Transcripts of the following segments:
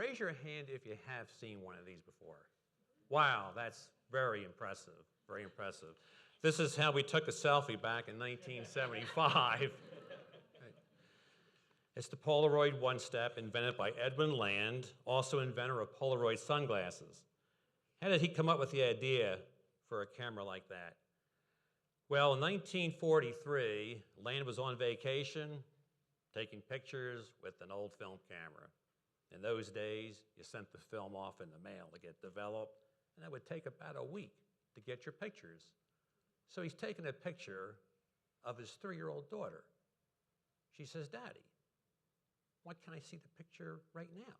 Raise your hand if you have seen one of these before. Wow, that's very impressive, very impressive. This is how we took a selfie back in 1975. It's the Polaroid one-step invented by Edwin Land, also inventor of Polaroid sunglasses. How did he come up with the idea for a camera like that? Well, in 1943, Land was on vacation, taking pictures with an old film camera. In those days, you sent the film off in the mail to get developed, and it would take about a week to get your pictures. So he's taking a picture of his 3-year-old daughter. She says, "Daddy, why can't I see the picture right now?"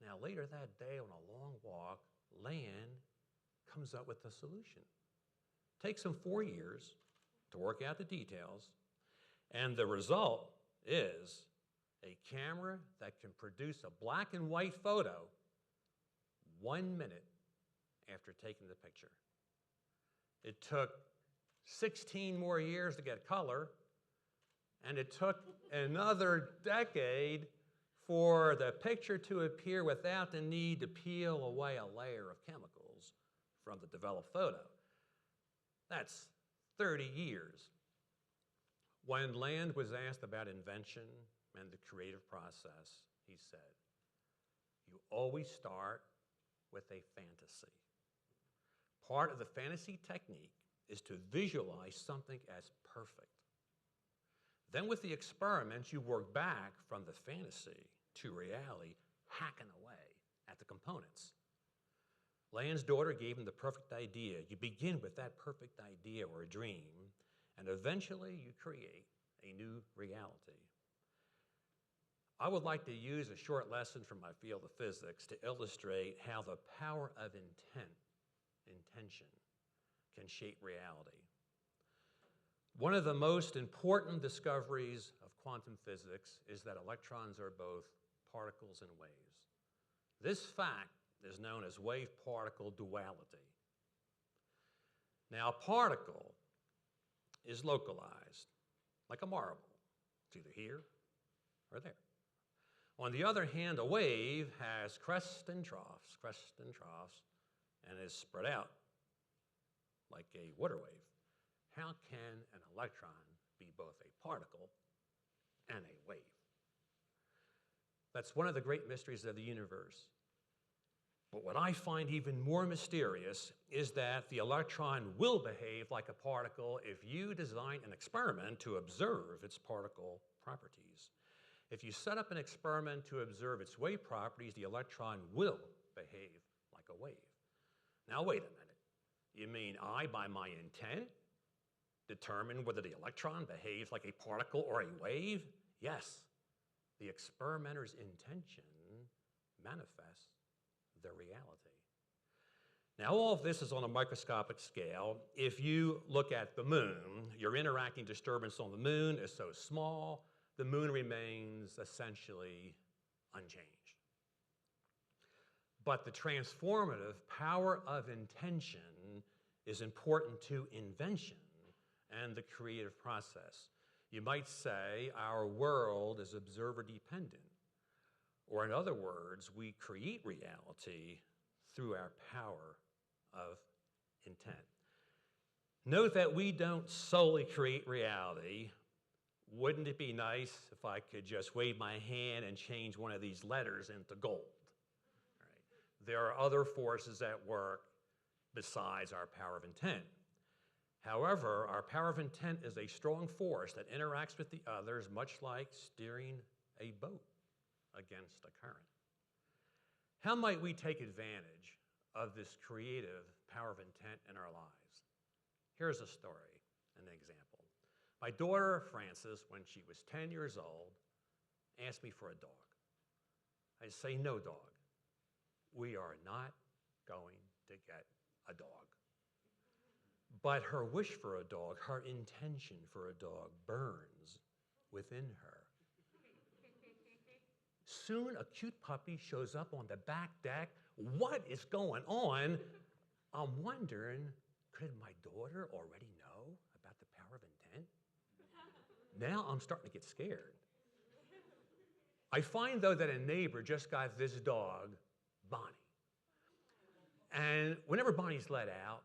Now, later that day on a long walk, Land comes up with a solution. Takes him 4 years to work out the details, and the result is a camera that can produce a black and white photo 1 minute after taking the picture. It took 16 more years to get color, and it took another decade for the picture to appear without the need to peel away a layer of chemicals from the developed photo. That's 30 years. When Land was asked about invention and the creative process, he said, "You always start with a fantasy. Part of the fantasy technique is to visualize something as perfect. Then with the experiments, you work back from the fantasy to reality, hacking away at the components." Land's daughter gave him the perfect idea. You begin with that perfect idea or a dream, and eventually you create a new reality. I would like to use a short lesson from my field of physics to illustrate how the power of intention, can shape reality. One of the most important discoveries of quantum physics is that electrons are both particles and waves. This fact is known as wave-particle duality. Now, a particle is localized, like a marble. It's either here or there. On the other hand, a wave has crests and troughs, and is spread out like a water wave. How can an electron be both a particle and a wave? That's one of the great mysteries of the universe. But what I find even more mysterious is that the electron will behave like a particle if you design an experiment to observe its particle properties. If you set up an experiment to observe its wave properties, the electron will behave like a wave. Now, wait a minute. You mean I, by my intent, determine whether the electron behaves like a particle or a wave? Yes. The experimenter's intention manifests the reality. Now, all of this is on a microscopic scale. If you look at the moon, your interacting disturbance on the moon is so small, the moon remains essentially unchanged. But the transformative power of intention is important to invention and the creative process. You might say our world is observer-dependent, or in other words, we create reality through our power of intent. Note that we don't solely create reality. Wouldn't it be nice if I could just wave my hand and change one of these letters into gold? Right. There are other forces at work besides our power of intent. However, our power of intent is a strong force that interacts with the others, much like steering a boat against a current. How might we take advantage of this creative power of intent in our lives? Here's a story, an example. My daughter, Frances, when she was 10 years old, asked me for a dog. I say, "No, dog. We are not going to get a dog." But her wish for a dog, her intention for a dog burns within her. Soon a cute puppy shows up on the back deck. What is going on? I'm wondering, could my daughter already know about the power of intent? Now I'm starting to get scared. I find, though, that a neighbor just got this dog, Bonnie. And whenever Bonnie's let out,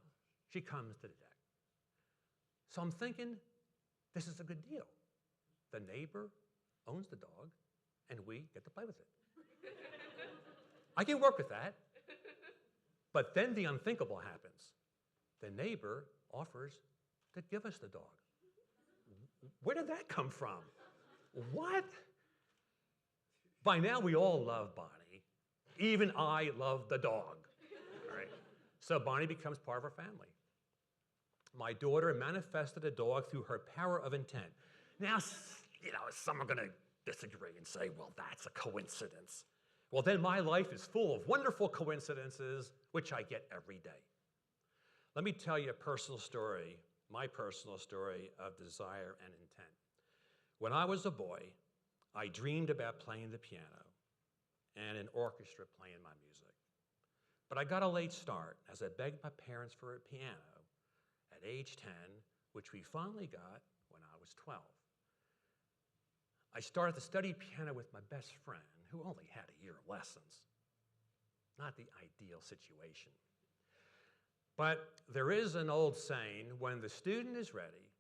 she comes to the deck. So I'm thinking, this is a good deal. The neighbor owns the dog, and we get to play with it. I can work with that. But then the unthinkable happens. The neighbor offers to give us the dog. Where did that come from? What? By now, we all love Bonnie. Even I love the dog. All right? So Bonnie becomes part of our family. My daughter manifested a dog through her power of intent. Now, some are going to disagree and say, well, that's a coincidence. Well, then my life is full of wonderful coincidences, which I get every day. Let me tell you a personal story, my personal story of desire and intent. When I was a boy, I dreamed about playing the piano and an orchestra playing my music. But I got a late start as I begged my parents for a piano at age 10, which we finally got when I was 12. I started to study piano with my best friend, who only had a year of lessons. Not the ideal situation. But there is an old saying, when the student is ready,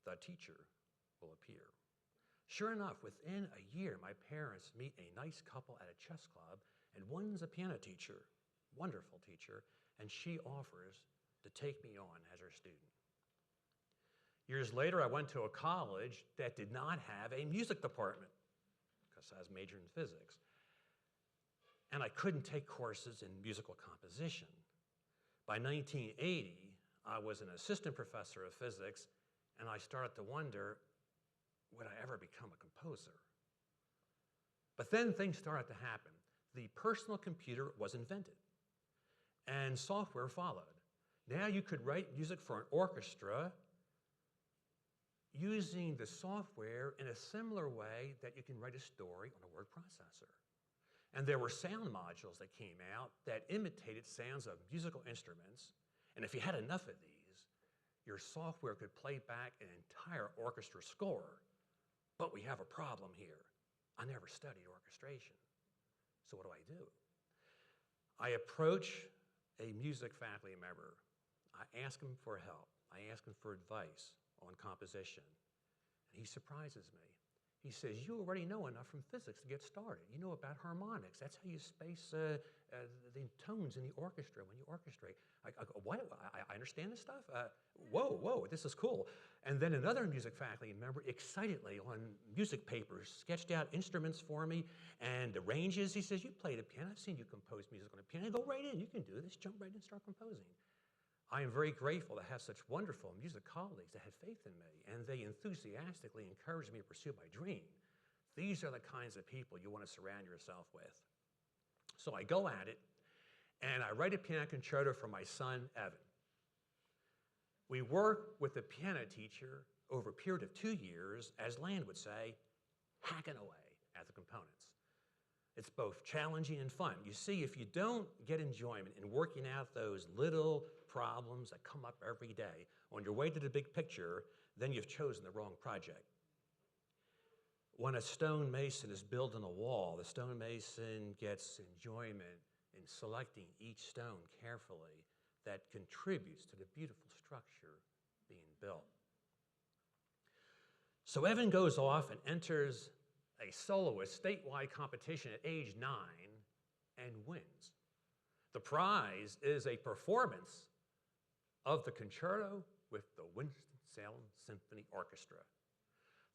the teacher will appear. Sure enough, within a year, my parents meet a nice couple at a chess club, and one's a piano teacher, wonderful teacher, and she offers to take me on as her student. Years later, I went to a college that did not have a music department, because I was majoring in physics. And I couldn't take courses in musical composition. By 1980, I was an assistant professor of physics, and I started to wonder, would I ever become a composer? But then things started to happen. The personal computer was invented, and software followed. Now you could write music for an orchestra using the software in a similar way that you can write a story on a word processor. And there were sound modules that came out that imitated sounds of musical instruments, and if you had enough of these, your software could play back an entire orchestra score. But we have a problem here. I never studied orchestration. So what do? I approach a music faculty member. I ask him for help. I ask him for advice on composition. And he surprises me. He says, you already know enough from physics to get started. You know about harmonics. That's how you space the tones in the orchestra when you orchestrate. I go, what? I understand this stuff? Whoa, this is cool. And then another music faculty member excitedly on music papers sketched out instruments for me and the ranges. He says, you played a piano. I've seen you compose music on a piano. Go right in. You can do this. Jump right in and start composing. I am very grateful to have such wonderful music colleagues that had faith in me, and they enthusiastically encouraged me to pursue my dream. These are the kinds of people you want to surround yourself with. So I go at it, and I write a piano concerto for my son, Evan. We work with the piano teacher over a period of 2 years, as Land would say, hacking away at the components. It's both challenging and fun. You see, if you don't get enjoyment in working out those little problems that come up every day on your way to the big picture, then you've chosen the wrong project. When a stone mason is building a wall, the stone mason gets enjoyment in selecting each stone carefully that contributes to the beautiful structure being built. So Evan goes off and enters a soloist statewide competition at age 9 and wins. The prize is a performance of the concerto with the Winston-Salem Symphony Orchestra.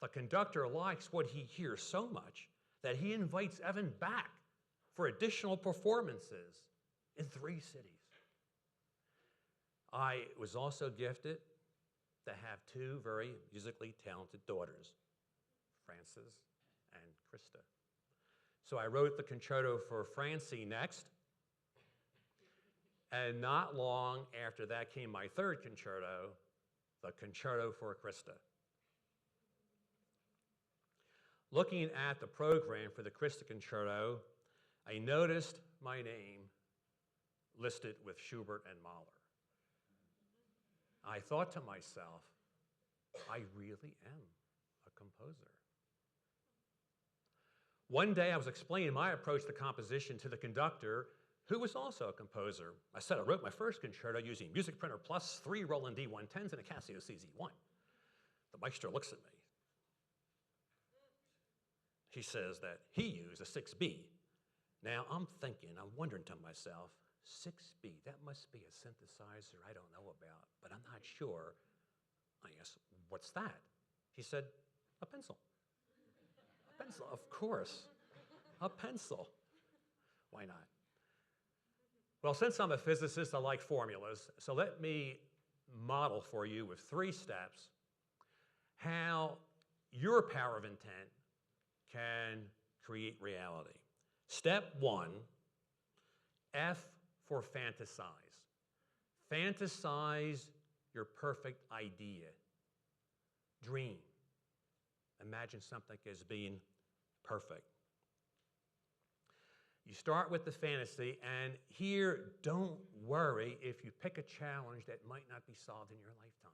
The conductor likes what he hears so much that he invites Evan back for additional performances in 3 cities. I was also gifted to have 2 very musically talented daughters, Frances and Krista. So I wrote the concerto for Francie next, and not long after that came my 3rd concerto, the concerto for Krista. Looking at the program for the Krista concerto, I noticed my name listed with Schubert and Mahler. I thought to myself, I really am a composer. One day I was explaining my approach to composition to the conductor, who was also a composer. I said I wrote my first concerto using Music Printer Plus, 3 Roland D110s, and a Casio CZ1. The maestro looks at me. He says that he used a 6B. Now I'm wondering to myself, 6B, that must be a synthesizer I don't know about, but I'm not sure. I asked, what's that? He said, a pencil. A pencil, of course. A pencil. Why not? Well, since I'm a physicist, I like formulas, so let me model for you with 3 steps how your power of intent can create reality. Step 1, F for fantasize. Fantasize your perfect idea. Dream. Imagine something as being perfect. You start with the fantasy, and here, don't worry if you pick a challenge that might not be solved in your lifetime.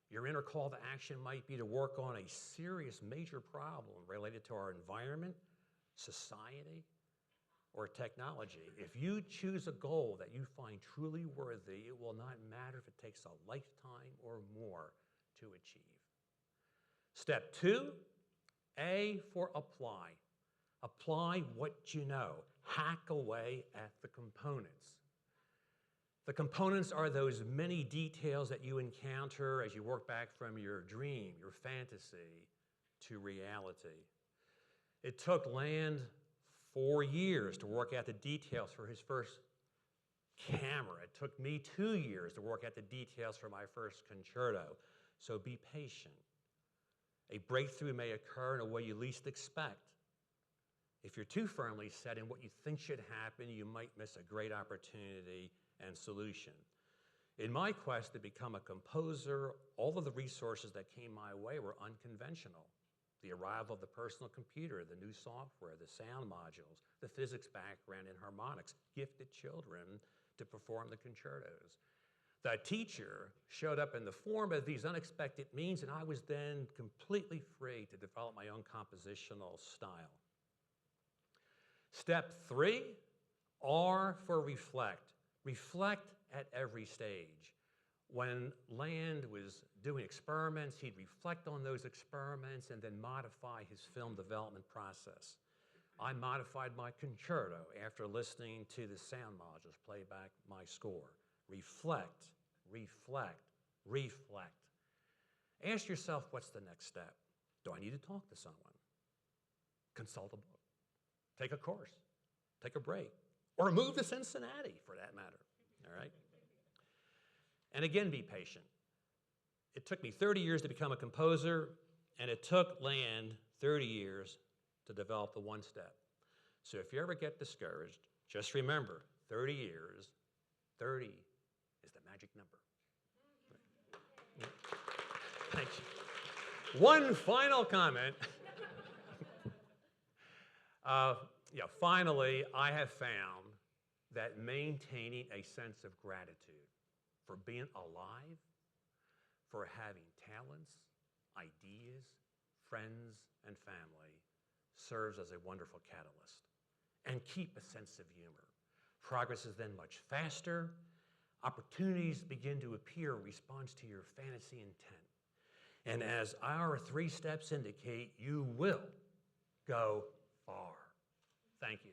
Your inner call to action might be to work on a serious major problem related to our environment, society, or technology. If you choose a goal that you find truly worthy, it will not matter if it takes a lifetime or more to achieve. Step 2, A for apply. Apply what you know. Hack away at the components. The components are those many details that you encounter as you work back from your dream, your fantasy, to reality. It took Land 4 years to work out the details for his first camera. It took me 2 years to work out the details for my first concerto. So be patient. A breakthrough may occur in a way you least expect. If you're too firmly set in what you think should happen, you might miss a great opportunity and solution. In my quest to become a composer, all of the resources that came my way were unconventional. The arrival of the personal computer, the new software, the sound modules, the physics background in harmonics, gifted children to perform the concertos. The teacher showed up in the form of these unexpected means, and I was then completely free to develop my own compositional style. Step 3, R for reflect. Reflect at every stage. When Land was doing experiments, he'd reflect on those experiments and then modify his film development process. I modified my concerto after listening to the sound modules play back my score. Reflect, reflect, reflect. Ask yourself, what's the next step? Do I need to talk to someone? Consult a book. Take a course. Take a break. Or move to Cincinnati, for that matter. All right? And again, be patient. It took me 30 years to become a composer, and it took Land 30 years to develop the 1 step. So if you ever get discouraged, just remember, 30 years, 30 is the magic number. Thank you. One final comment. Finally, I have found that maintaining a sense of gratitude for being alive, for having talents, ideas, friends, and family serves as a wonderful catalyst. And keep a sense of humor. Progress is then much faster. Opportunities begin to appear in response to your fantasy intent. And as our 3 steps indicate, you will go far. Thank you.